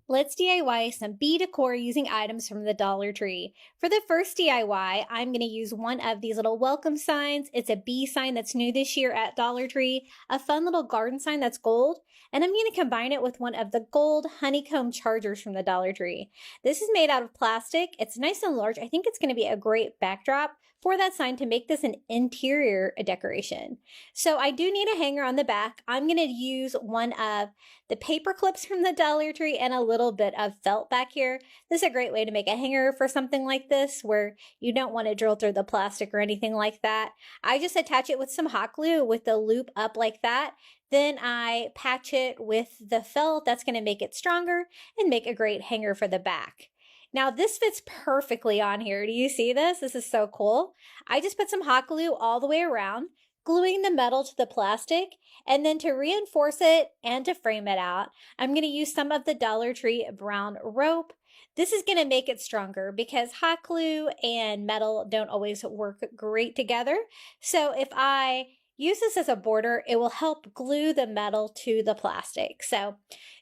Let's DIY some bee decor using items from the Dollar Tree. For the first DIY, I'm going to use one of these little welcome signs. It's a bee sign that's new this year at Dollar Tree, a fun little garden sign that's gold, and I'm going to combine it with one of the gold honeycomb chargers from the Dollar Tree. This is made out of plastic. It's nice and large. I think it's going to be a great backdrop for that sign to make this an interior decoration. So I do need a hanger on the back. I'm going to use one of the paper clips from the Dollar Tree and a little bit of felt back here. This is a great way to make a hanger for something like this where you don't want to drill through the plastic or anything like that. I just attach it with some hot glue with the loop up like that. Then I patch it with the felt. That's going to make it stronger and make a great hanger for the back. Now this fits perfectly on here. Do you see this? This is so cool. I just put some hot glue all the way around, gluing the metal to the plastic, and then to reinforce it and to frame it out, I'm going to use some of the Dollar Tree brown rope. This is going to make it stronger because hot glue and metal don't always work great together. So if I use this as a border, it will help glue the metal to the plastic. So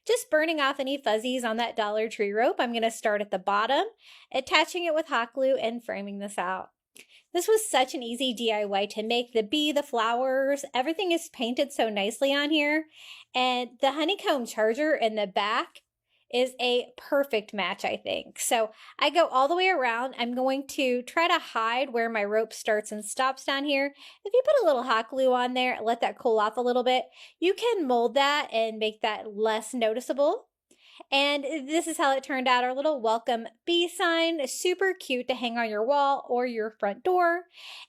just burning off any fuzzies on that Dollar Tree rope, I'm going to start at the bottom, attaching it with hot glue and framing this out. This was such an easy DIY to make. The bee, the flowers, everything is painted so nicely on here. And the honeycomb charger in the back is a perfect match, I think. So I go all the way around. I'm going to try to hide where my rope starts and stops down here. If you put a little hot glue on there, let that cool off a little bit, you can mold that and make that less noticeable. And this is how it turned out, our little welcome bee sign. Super cute to hang on your wall or your front door.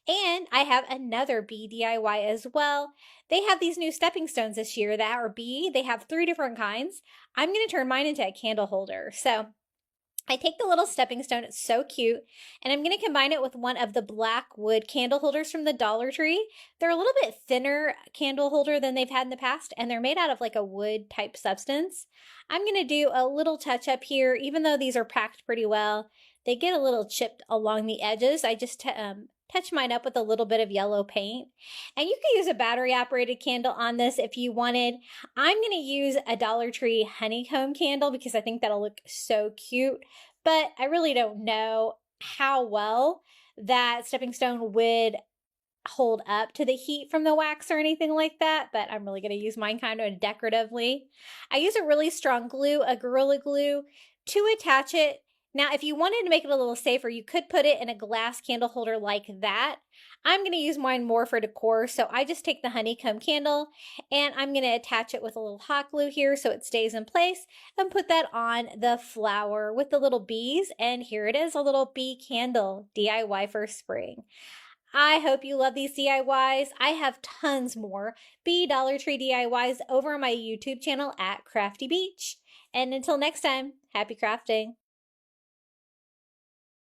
And I have another bee DIY as well. They have these new stepping stones this year that are bee. They have 3 different kinds. I'm going to turn mine into a candle holder. So I take the little stepping stone, it's so cute, and I'm going to combine it with one of the black wood candle holders from the Dollar Tree. They're a little bit thinner candle holder than they've had in the past, and they're made out of like a wood type substance. I'm going to do a little touch up here. Even though these are packed pretty well, they get a little chipped along the edges. I just touch mine up with a little bit of yellow paint. And you can use a battery operated candle on this if you wanted. I'm going to use a Dollar Tree honeycomb candle because I think that'll look so cute, but I really don't know how well that stepping stone would hold up to the heat from the wax or anything like that, but I'm really going to use mine kind of decoratively. I use a really strong glue, a Gorilla Glue, to attach it. Now, if you wanted to make it a little safer, you could put it in a glass candle holder like that. I'm going to use mine more for decor, so I just take the honeycomb candle and I'm going to attach it with a little hot glue here so it stays in place and put that on the flower with the little bees. And here it is, a little bee candle DIY for spring. I hope you love these DIYs. I have tons more bee Dollar Tree DIYs over on my YouTube channel at Crafty Beach. And until next time, happy crafting.